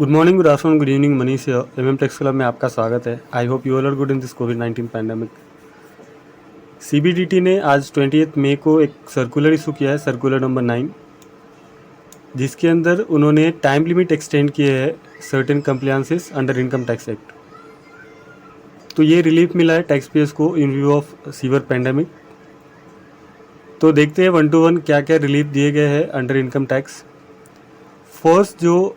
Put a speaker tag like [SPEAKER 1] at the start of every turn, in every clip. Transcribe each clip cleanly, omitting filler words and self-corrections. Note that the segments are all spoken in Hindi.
[SPEAKER 1] Good morning, good afternoon, good evening. Manish MM tax club में आपका स्वागत है। I hope you all are good in this कोविड-19 पैंडेमिक। सीबीडीटी ने आज 20 मई को एक सर्कुलर इशू किया है, सर्कुलर नंबर 9, जिसके अंदर उन्होंने टाइम लिमिट एक्सटेंड किए है certain compliances under income tax act. तो ये रिलीफ मिला है टैक्स पेयर्स को इन व्यू ऑफ सीवियर पैंडेमिक। तो देखते हैं 1 to 1 क्या क्या रिलीफ दिए गए हैं अंडर इनकम टैक्स। फर्स्ट जो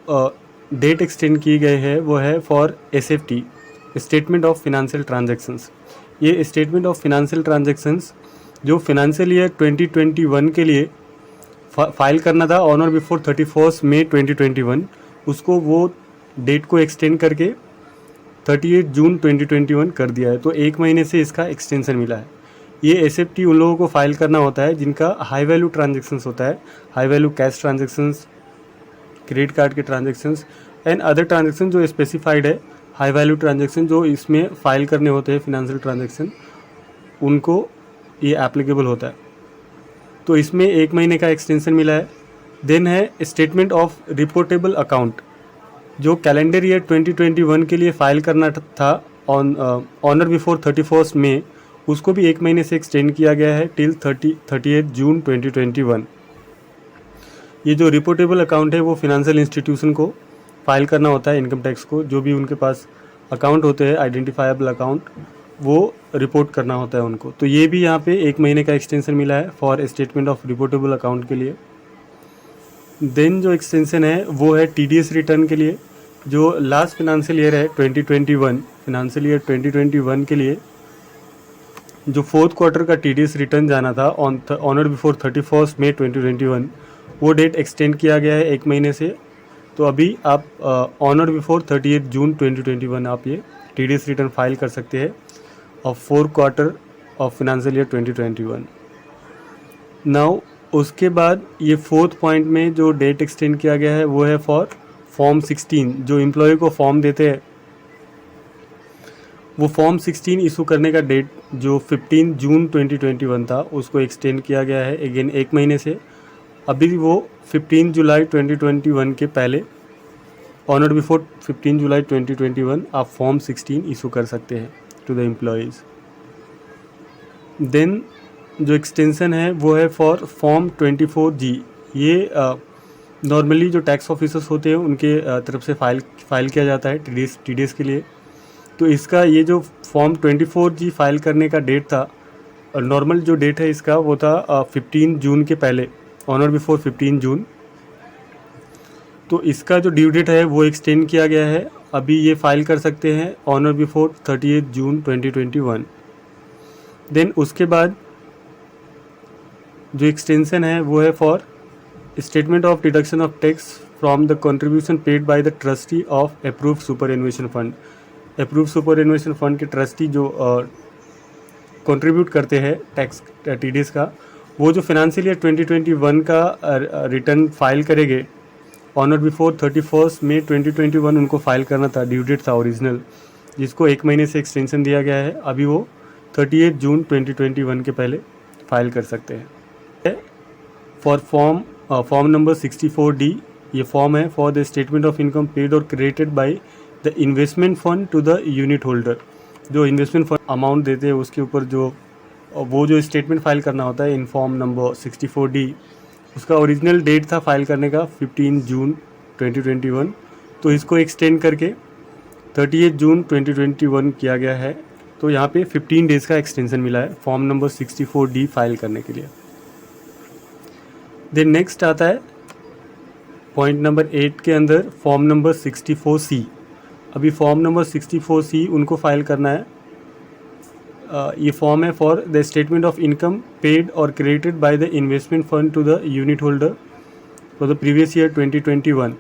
[SPEAKER 1] डेट एक्सटेंड की गई है वो है for SFT, statement of financial transactions. ये स्टेटमेंट ऑफ फिनेंशियल ट्रांजैक्शंस जो फिनेंशियल ईयर 2021 के लिए फाइल करना था ऑन और बिफोर 31 मई 2021, उसको वो डेट को एक्सटेंड करके 38 जून 2021 कर दिया है। तो एक महीने से इसका एक्सटेंशन मिला है। ये एसएफटी उन लोगों को फाइल करना होता है जिनका हाई वैल्यू ट्रांजेक्शन्स होता है, high value cash transactions, credit card के ट्रांजेक्शन्स एंड अदर ट्रांजेक्शन जो स्पेसिफाइड है, हाई वैल्यू ट्रांजेक्शन जो इसमें फाइल करने होते हैं फिनेंशियल ट्रांजेक्शन, उनको ये एप्लीकेबल होता है। तो इसमें एक महीने का एक्सटेंशन मिला है। देन है स्टेटमेंट ऑफ रिपोर्टेबल अकाउंट, जो कैलेंडर ईयर 2021 के लिए फाइल करना था ऑन और बिफोर 31 मई, उसको भी एक महीने से एक्सटेंड किया गया है टिल 38 जून 2021। ये जो रिपोर्टेबल अकाउंट है वो फिनेंशियल इंस्टीट्यूशन को फाइल करना होता है इनकम टैक्स को। जो भी उनके पास अकाउंट होते हैं आइडेंटिफाइबल अकाउंट, वो रिपोर्ट करना होता है उनको। तो ये भी यहाँ पे एक महीने का एक्सटेंशन मिला है for statement of reportable account के लिए। देन जो एक्सटेंशन है वो है टीडीएस रिटर्न के लिए। जो लास्ट फिनेंशियल ईयर है 2021, फिनेंशियल ईयर 2021 के लिए जो फोर्थ क्वार्टर का टीडीएस रिटर्न जाना था ऑन और बिफोर 31 मई 2021, वो डेट एक्सटेंड किया गया है एक महीने से। तो अभी आप ऑन और बिफोर 38 जून 2021 आप ये टीडीएस रिटर्न फाइल कर सकते हैं of fourth quarter of financial year 2021। Now उसके बाद ये फोर्थ पॉइंट में जो डेट एक्सटेंड किया गया है वो है फॉर फॉर्म 16। जो एम्प्लॉय को फॉर्म देते हैं, वो फॉर्म 16 इशू करने का डेट जो 15 जून 2021 था, उसको एक्सटेंड किया गया है अगेन एक महीने से। अभी वो 15 जुलाई 2021 के पहले ऑन और बिफोर 15 जुलाई 2021 आप फॉर्म 16 इशू कर सकते हैं टू द एम्प्लॉयज़। देन जो एक्सटेंशन है वो है फॉर फॉर्म 24G। ये नॉर्मली जो टैक्स ऑफिसर्स होते हैं उनके तरफ से फाइल किया जाता है टीडीएस के लिए। तो इसका ये जो फॉर्म 24G फाइल करने का डेट था, नॉर्मल जो डेट है इसका वो था 15 जून के पहले ऑन और बिफोर 15 जून। तो इसका जो ड्यू डेट है वो एक्सटेंड किया गया है। अभी ये फाइल कर सकते हैं ऑन और बिफोर 38 जून 2021। देन उसके बाद जो एक्सटेंशन है वो है for statement of deduction of tax from the contribution paid by the trustee of approved superannuation fund. Approved superannuation fund के ट्रस्टी जो कंट्रीब्यूट करते हैं टैक्स टीडीएस का, वो जो फिनेंशियल ईयर 2021 का रिटर्न फाइल करेंगे ऑन और बिफोर 31 मई 2021, उनको फाइल करना था, ड्यू डेट था ओरिजिनल, जिसको एक महीने से एक्सटेंशन दिया गया है। अभी वो 38 जून 2021 के पहले फाइल कर सकते हैं। फॉर फॉर्म नंबर 64D, ये फॉर्म है for the statement of income paid और created by the investment fund to the unit holder. जो इन्वेस्टमेंट फंड अमाउंट देते हैं उसके ऊपर वो जो स्टेटमेंट फाइल करना होता है इन फॉर्म नंबर 64D, उसका ओरिजिनल डेट था फाइल करने का 15 जून 2021। तो इसको एक्सटेंड करके 38 जून 2021 किया गया है। तो यहाँ पे 15 डेज़ का एक्सटेंशन मिला है फॉर्म नंबर 64D फाइल करने के लिए। देन नेक्स्ट आता है पॉइंट नंबर 8 के अंदर फॉर्म नंबर 64C। अभी फॉर्म नंबर 64C उनको फाइल करना है। ये फॉर्म है for the statement of income paid और credited by the investment fund to the unit holder for the previous year 2021।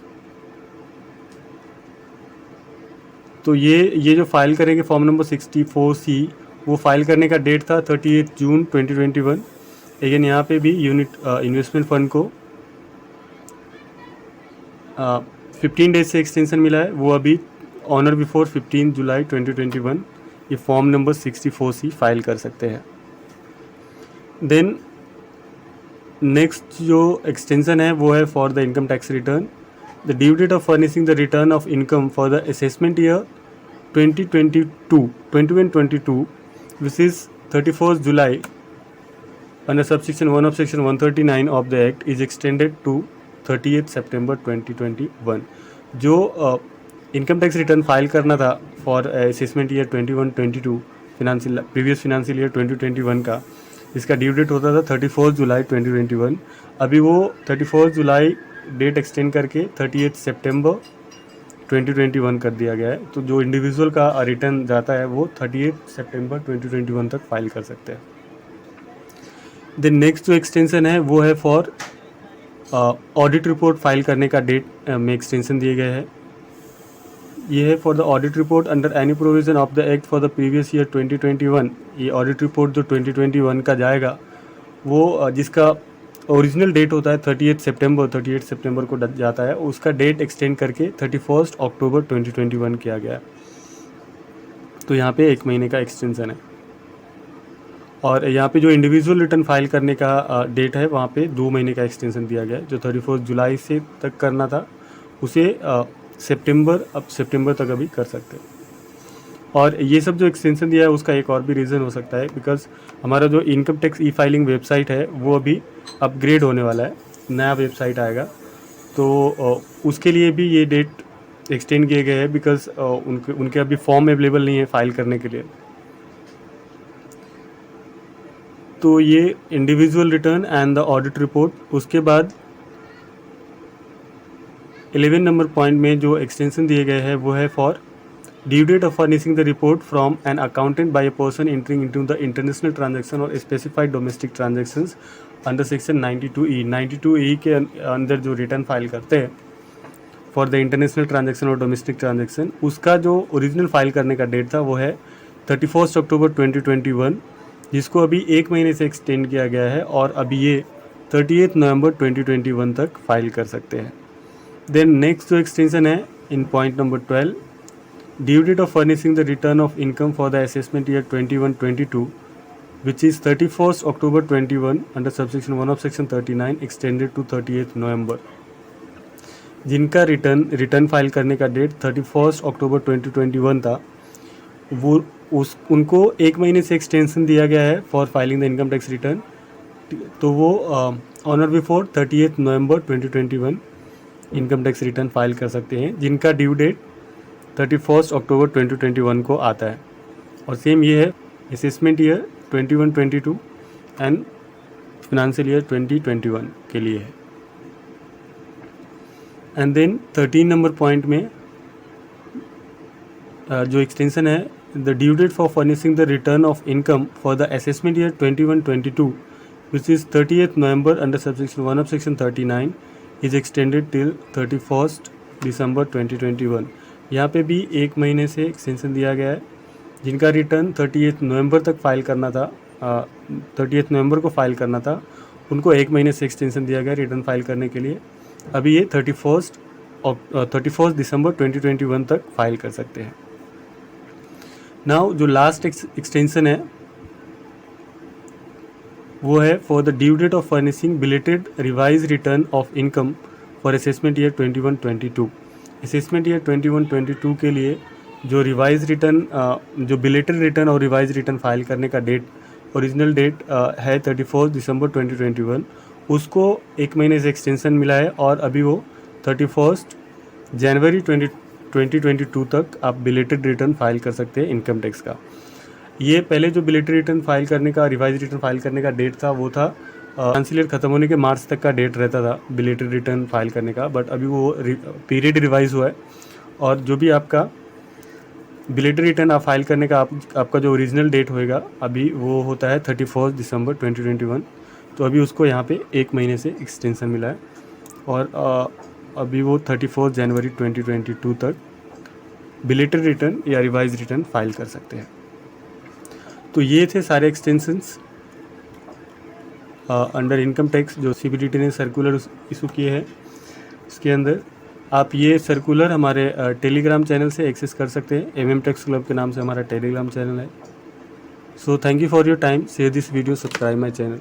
[SPEAKER 1] तो ये जो फाइल करेंगे फॉर्म नंबर 64C, वो फाइल करने का डेट था 38 जून 2021। लेकिन यहाँ पे भी यूनिट इन्वेस्टमेंट फंड को 15 डेज से एक्सटेंशन मिला है। वो अभी ऑन और बिफोर 15 जुलाई 2021 ये फॉर्म नंबर 64C फाइल कर सकते हैं। देन नेक्स्ट जो एक्सटेंशन है वो है for the income tax return the due date of furnishing the return of income for the assessment year 2021-22, which is 31st July under subsection 1 of section 139 of the act, is extended to 30th September 2021. जो इनकम टैक्स रिटर्न फाइल करना था for assessment year 21-22 previous financial year 2021 का, इसका ड्यू डेट होता था 31 जुलाई 2021. अभी वो 31 जुलाई डेट एक्सटेंड करके 30th सितंबर 2021 कर दिया गया है. तो जो इंडिविजुअल का रिटर्न जाता है वो 30th सितंबर 2021 तक फाइल कर सकते हैं. देन नेक्स्ट जो एक्सटेंशन है वो है फॉर ऑडिट रिपोर्ट फाइल करने का डेट में एक्सटेंशन दिए गए हैं. ये है for the audit report under any provision of the act for the previous year 2021. ये ऑडिट रिपोर्ट जो 2021 का जाएगा वो जिसका ओरिजिनल डेट होता है 38 सितंबर को जाता है, उसका डेट एक्सटेंड करके 31 अक्टूबर 2021 किया गया है. तो यहाँ पे 1 महीने का एक्सटेंशन है. और यहाँ पे जो इंडिविजुअल रिटर्न फाइल करने का डेट है वहाँ पे 2 महीने का एक्सटेंशन दिया गया है. जो 31 जुलाई से तक करना था उसे सितंबर तक अभी कर सकते हैं. और ये सब जो एक्सटेंशन दिया है उसका एक और भी रीज़न हो सकता है, बिकॉज हमारा जो income tax e filing website है वो अभी अपग्रेड होने वाला है, नया वेबसाइट आएगा. तो उसके लिए भी ये डेट एक्सटेंड किए गए हैं, बिकॉज उनके अभी फॉर्म अवेलेबल नहीं है फाइल करने के लिए. तो ये individual return and the audit report. उसके बाद 11 नंबर पॉइंट में जो एक्सटेंशन दिए गए हैं वो है for due date of furnishing the report from an accountant by a person entering into the international transaction और specified domestic transactions under section 92E के अंदर जो रिटर्न फाइल करते हैं फॉर द इंटरनेशनल ट्रांजैक्शन और डोमेस्टिक ट्रांजैक्शन, उसका जो ओरिजिनल फाइल करने का डेट था वो है 31 अक्टूबर 2021, जिसको अभी 1 महीने से एक्सटेंड किया गया है और अभी ये 30 नवंबर 2021 तक फाइल कर सकते हैं. देन नेक्स्ट जो एक्सटेंशन है in point number 12, due date of furnishing the return of income for the assessment year 21-22 which is 31st October 21 under subsection 1 of section 39 extended to 30th November. जिनका रिटर्न फाइल करने का डेट 31 अक्टूबर 2021 था वो उनको 1 महीने से एक्सटेंशन दिया गया है for filing the income tax return. तो वो ऑन और बिफोर 30th नवंबर 2021 इनकम टैक्स रिटर्न फाइल कर सकते हैं, जिनका ड्यू डेट 31 अक्टूबर 2021 को आता है. और सेम ये है assessment year 21-22 and financial year 2021 के लिए है. एंड देन 13 नंबर पॉइंट में जो एक्सटेंशन है, the due date for furnishing the return of income for the assessment year 21-22 which is 30th November under subsection 1 of section 39 is extended till 31st December 2021. यहाँ पे भी 1 महीने से एक्सटेंशन दिया गया है. जिनका रिटर्न 30th नवंबर तक फाइल करना था 30th नवंबर को फाइल करना था, उनको 1 महीने से एक्सटेंशन दिया गया रिटर्न फाइल करने के लिए. अभी ये 31 दिसंबर 2021 तक फाइल कर सकते हैं. नाउ जो लास्ट एक्सटेंशन है वो है for the due date of furnishing belated revise return of income for assessment year 21-22. Assessment year 21-22 के लिए जो रिवाइज रिटर्न जो बिलेटेड रिटर्न और रिवाइज रिटर्न फाइल करने का डेट ओरिजिनल डेट है 31 दिसंबर 2021, उसको 1 महीने से एक्सटेंशन मिला है और अभी वो 31 जनवरी 2022 तक आप बिलेटेड रिटर्न फाइल कर सकते हैं इनकम टैक्स का. ये पहले जो बिलेटेड रिटर्न फाइल करने का रिवाइज रिटर्न फाइल करने का डेट था वो था फाइनेंशियल ईयर ख़त्म होने के मार्च तक का डेट रहता था बिलेटेड रिटर्न फाइल करने का, बट अभी वो पीरियड रिवाइज हुआ है और जो भी आपका बिलेटेड रिटर्न आप फाइल करने का आपका जो ओरिजिनल डेट होएगा अभी वो होता है 31 दिसंबर 2021. तो अभी उसको यहाँ पे 1 महीने से एक्सटेंशन मिला है और अभी वो 31 जनवरी 2022 तक बिलेटेड रिटर्न या रिवाइज रिटर्न फाइल कर सकते हैं. तो ये थे सारे एक्सटेंशंस अंडर इनकम टैक्स जो CBDT ने सर्कुलर इशू किए हैं. इसके अंदर आप ये सर्कुलर हमारे टेलीग्राम चैनल से एक्सेस कर सकते हैं. MM टैक्स क्लब के नाम से हमारा टेलीग्राम चैनल है. So thank you for your time. Share this video, subscribe my channel.